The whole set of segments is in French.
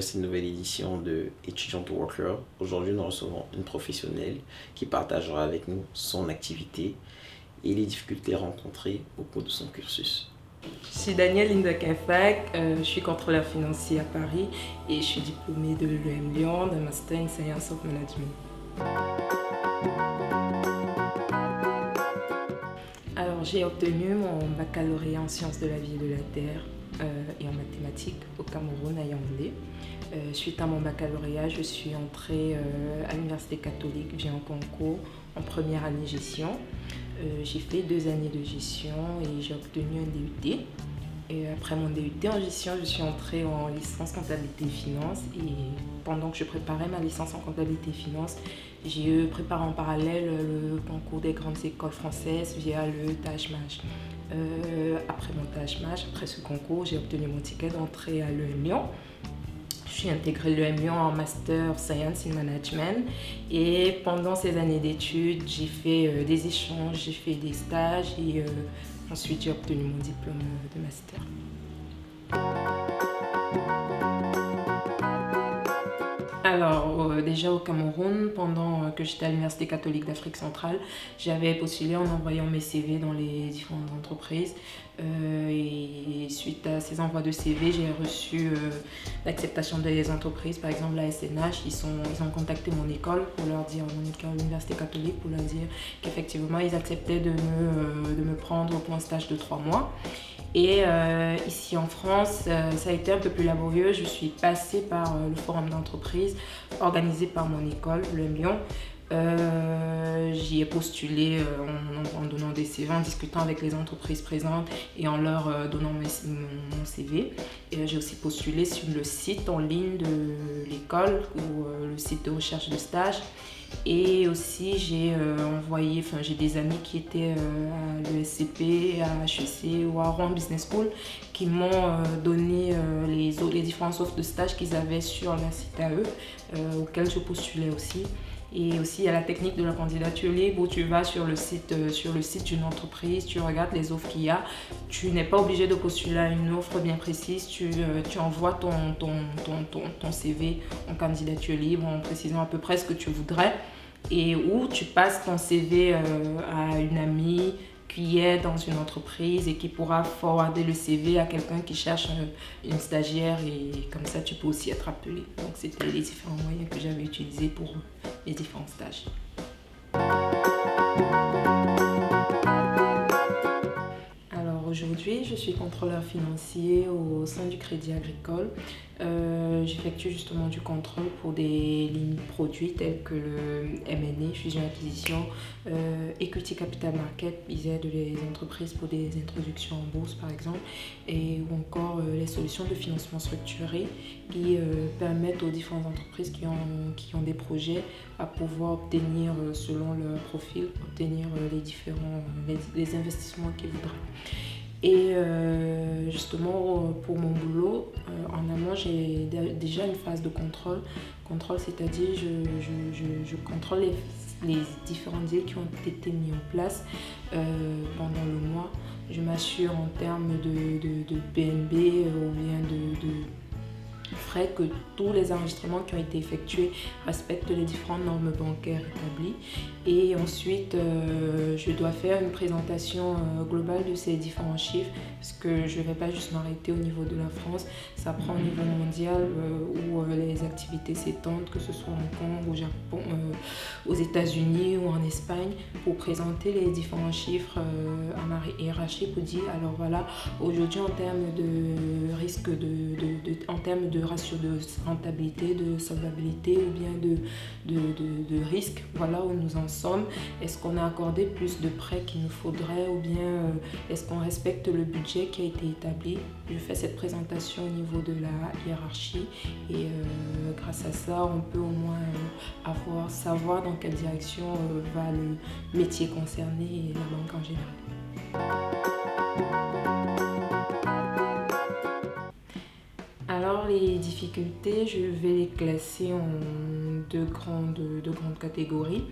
cette nouvelle édition de Étudiante Worker. Aujourd'hui, nous recevons une professionnelle qui partagera avec nous son activité et les difficultés rencontrées au cours de son cursus. Je suis Danielle Linda Kafak, je suis contrôleur financier à Paris et je suis diplômée de l'EM Lyon d'un Master in Science of Management. Alors j'ai obtenu mon baccalauréat en sciences de la vie et de la terre et en mathématiques au Cameroun à Yaoundé. Suite à mon baccalauréat, je suis entrée à l'Université catholique via un concours en première année gestion. J'ai fait 2 années de gestion et j'ai obtenu un DUT. Et après mon DUT en gestion, je suis entrée en licence comptabilité et finance. Et pendant que je préparais ma licence en comptabilité et finance, j'ai préparé en parallèle le concours des grandes écoles françaises via le TAJ-MAJ. Après mon TAJ-MAJ, après ce concours, j'ai obtenu mon ticket d'entrée à l'EM Lyon. Je suis intégrée l'EM Lyon en Master Science in Management et pendant ces années d'études, j'ai fait des échanges, j'ai fait des stages et ensuite j'ai obtenu mon diplôme de master. Alors déjà au Cameroun, pendant que j'étais à l'Université catholique d'Afrique centrale, j'avais postulé en envoyant mes CV dans les différentes entreprises. Et suite à ces envois de CV, j'ai reçu l'acceptation des entreprises. Par exemple, la SNH, ils ont contacté mon école pour leur dire, mon école, l'Université catholique, pour leur dire qu'effectivement, ils acceptaient de me prendre pour un stage de 3 mois. Et ici en France, ça a été un peu plus laborieux. Je suis passée par le forum d'entreprise organisé par mon école, le Lyon. J'y ai postulé en donnant des CV, en discutant avec les entreprises présentes et en leur donnant mon CV. Et j'ai aussi postulé sur le site en ligne de l'école ou le site de recherche de stage. Et aussi j'ai des amis qui étaient à l'ESCP, à HEC ou à Rouen Business School qui m'ont donné les différentes offres de stage qu'ils avaient sur leur site à eux, auxquels je postulais aussi. Et aussi, il y a la technique de la candidature libre où tu vas sur le site d'une entreprise, tu regardes les offres qu'il y a. Tu n'es pas obligé de postuler à une offre bien précise. Tu envoies ton CV en candidature libre en précisant à peu près ce que tu voudrais. Et où tu passes ton CV à une amie qui est dans une entreprise et qui pourra forwarder le CV à quelqu'un qui cherche une stagiaire et comme ça tu peux aussi être appelé. Donc c'était les différents moyens que j'avais utilisés pour les différents stages. Alors aujourd'hui, je suis contrôleur financier au sein du Crédit Agricole. J'effectue justement du contrôle pour des lignes produits telles que le M&A, fusion-acquisition, Equity Capital Market, ils aident les entreprises pour des introductions en bourse par exemple, ou encore les solutions de financement structuré qui permettent aux différentes entreprises qui ont des projets à pouvoir obtenir selon leur profil, obtenir les investissements qu'ils voudraient. Et justement, pour mon boulot, en amont, j'ai déjà une phase de contrôle. Contrôle, c'est-à-dire je contrôle les différents deals qui ont été mis en place pendant le mois. Je m'assure en termes de PNB ou bien de frais que tous les enregistrements qui ont été effectués respectent les différentes normes bancaires établies. Et ensuite, je dois faire une présentation globale de ces différents chiffres parce que je ne vais pas juste m'arrêter au niveau de la France. Ça prend au niveau mondial où les activités s'étendent, que ce soit à Hong Kong, au Japon, aux États-Unis ou en Espagne, pour présenter les différents chiffres à ma hiérarchie pour dire alors voilà, aujourd'hui en termes de risque, en termes de ratio de rentabilité, de solvabilité ou bien de risque, voilà où nous en sommes. Est-ce qu'on a accordé plus de prêts qu'il nous faudrait ou bien est-ce qu'on respecte le budget qui a été établi? Je fais cette présentation au niveau de la hiérarchie et grâce à ça, on peut au moins savoir dans quelle direction va le métier concerné et la banque en général. Alors les difficultés, je vais les classer en deux grandes catégories.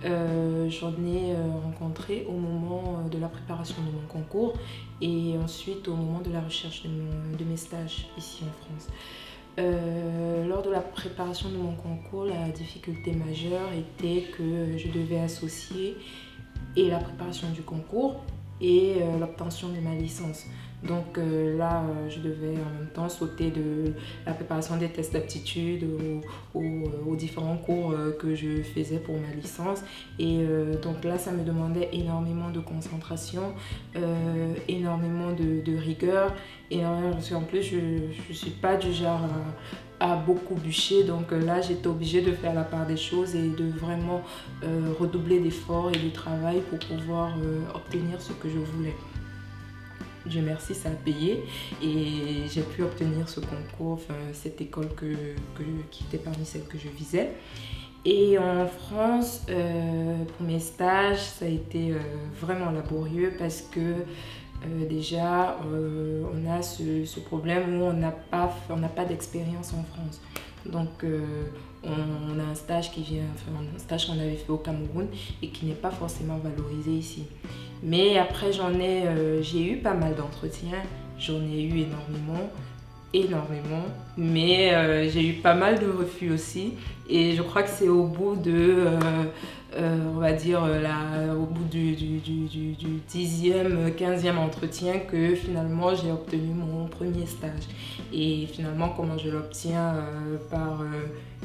J'en ai rencontré au moment de la préparation de mon concours et ensuite au moment de la recherche de mes stages ici en France. Lors de la préparation de mon concours, la difficulté majeure était que je devais associer et la préparation du concours et l'obtention de ma licence. Donc là, je devais en même temps sauter de la préparation des tests d'aptitude aux différents cours que je faisais pour ma licence. Et donc là, ça me demandait énormément de concentration, énormément de rigueur. Parce qu'en plus, je ne suis pas du genre à beaucoup bûcher. Donc là, j'étais obligée de faire la part des choses et de vraiment redoubler d'efforts et de travail pour pouvoir obtenir ce que je voulais. Dieu merci, ça a payé et j'ai pu obtenir ce concours, cette école qui était parmi celles que je visais. Et en France, pour mes stages, ça a été vraiment laborieux parce que déjà, on a ce problème où on n'a pas d'expérience en France. Donc, on a un stage un stage qu'on avait fait au Cameroun et qui n'est pas forcément valorisé ici. Mais après, j'ai eu pas mal d'entretiens, j'en ai eu énormément, mais j'ai eu pas mal de refus aussi. Et je crois que c'est au bout de, on va dire, au bout du 10e, 15e entretien que finalement j'ai obtenu mon premier stage. Et finalement, comment je l'obtiens par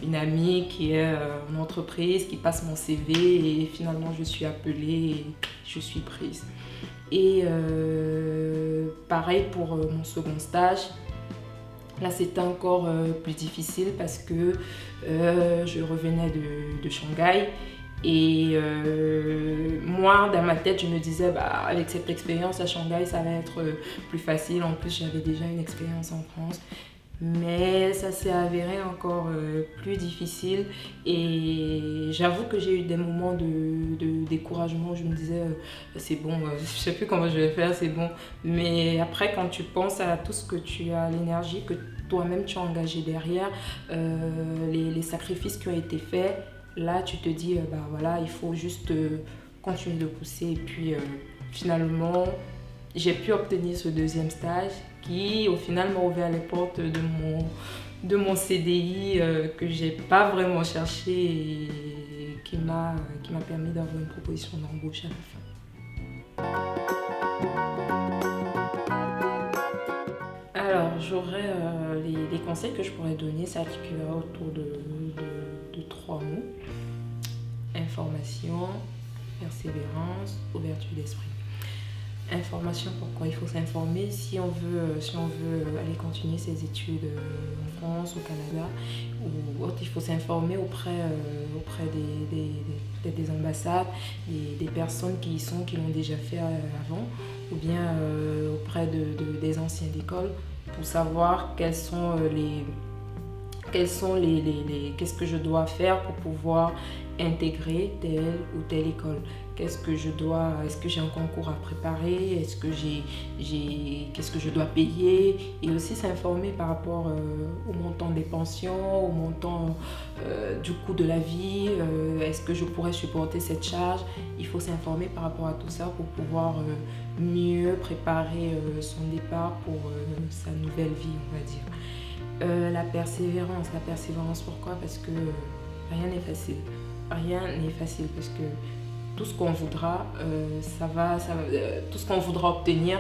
une amie qui est en entreprise, qui passe mon CV et finalement je suis appelée et je suis prise. Et pareil pour mon second stage. Là, c'était encore plus difficile parce que je revenais de Shanghai et moi, dans ma tête, je me disais avec cette expérience à Shanghai, ça va être plus facile. En plus, j'avais déjà une expérience en France. Mais ça s'est avéré encore plus difficile et j'avoue que j'ai eu des moments de découragement où je me disais c'est bon, je sais plus comment je vais faire, c'est bon. Mais après, quand tu penses à tout ce que tu as, l'énergie que toi-même tu as engagé derrière, les sacrifices qui ont été faits, là tu te dis voilà, il faut juste continuer de pousser. Et puis finalement, j'ai pu obtenir ce deuxième stage qui au final m'a ouvert les portes de mon CDI que j'ai pas vraiment cherché et qui m'a permis d'avoir une proposition d'embauche à la fin. Alors j'aurais les conseils que je pourrais donner s'articuleraient autour de 3 mots: information, persévérance, ouverture d'esprit. Information, pourquoi il faut s'informer si on veut aller continuer ses études en France, au Canada ou autre. Il faut s'informer auprès des ambassades, des personnes qui y sont, qui l'ont déjà fait avant, ou bien auprès des anciens d'école pour savoir qu'est-ce que je dois faire pour pouvoir intégrer telle ou telle école. Est-ce que j'ai un concours à préparer? Qu'est-ce que je dois payer? Et aussi s'informer par rapport au montant des pensions, au montant du coût de la vie. Est-ce que je pourrais supporter cette charge? Il faut s'informer par rapport à tout ça pour pouvoir mieux préparer son départ pour sa nouvelle vie, on va dire. La persévérance, pourquoi? Parce que rien n'est facile. Rien n'est facile parce que tout ce qu'on voudra, tout ce qu'on voudra obtenir,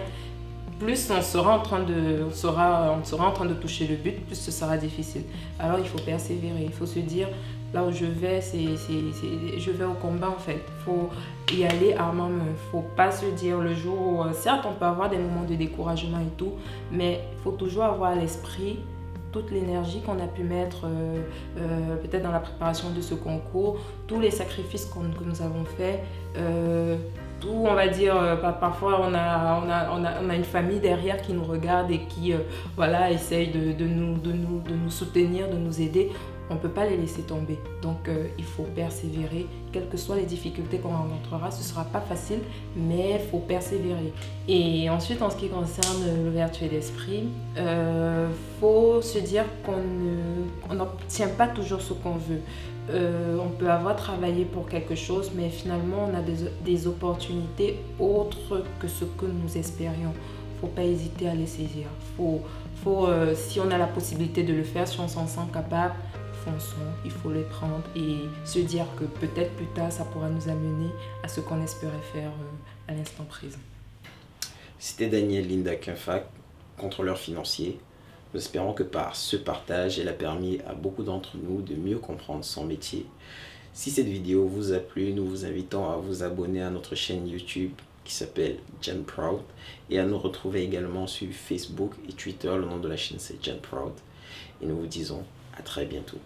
plus on sera en train de toucher le but, plus ce sera difficile. Alors il faut persévérer, il faut se dire là où je vais, je vais au combat en fait. Il faut y aller arme en main. Il ne faut pas se dire le jour où, certes on peut avoir des moments de découragement et tout, mais il faut toujours avoir à l'esprit toute l'énergie qu'on a pu mettre peut-être dans la préparation de ce concours, tous les sacrifices que nous avons faits, tout, on va dire, parfois on a une famille derrière qui nous regarde et qui essaye de nous soutenir, de nous aider. On ne peut pas les laisser tomber. Donc il faut persévérer, quelles que soient les difficultés qu'on rencontrera. Ce ne sera pas facile, mais il faut persévérer. Et ensuite, en ce qui concerne l'ouverture d'esprit, faut se dire qu'on n'obtient pas toujours ce qu'on veut. On peut avoir travaillé pour quelque chose, mais finalement, on a des opportunités autres que ce que nous espérions. Il ne faut pas hésiter à les saisir. si on a la possibilité de le faire, si on s'en sent capable, fonçons, il faut les prendre et se dire que peut-être plus tard, ça pourra nous amener à ce qu'on espérait faire à l'instant présent. C'était Daniel Linda Quinfac, contrôleur financier. Nous espérons que par ce partage, elle a permis à beaucoup d'entre nous de mieux comprendre son métier. Si cette vidéo vous a plu, nous vous invitons à vous abonner à notre chaîne YouTube qui s'appelle Jen Proud et à nous retrouver également sur Facebook et Twitter. Le nom de la chaîne c'est Jen Proud. Et nous vous disons à très bientôt.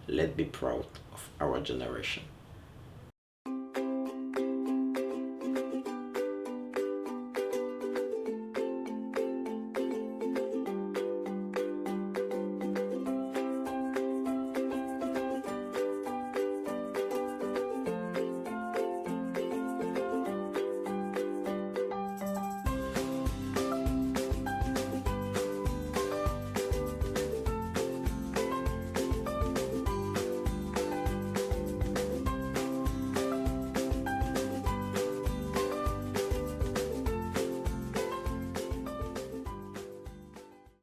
Let's be proud of our generation.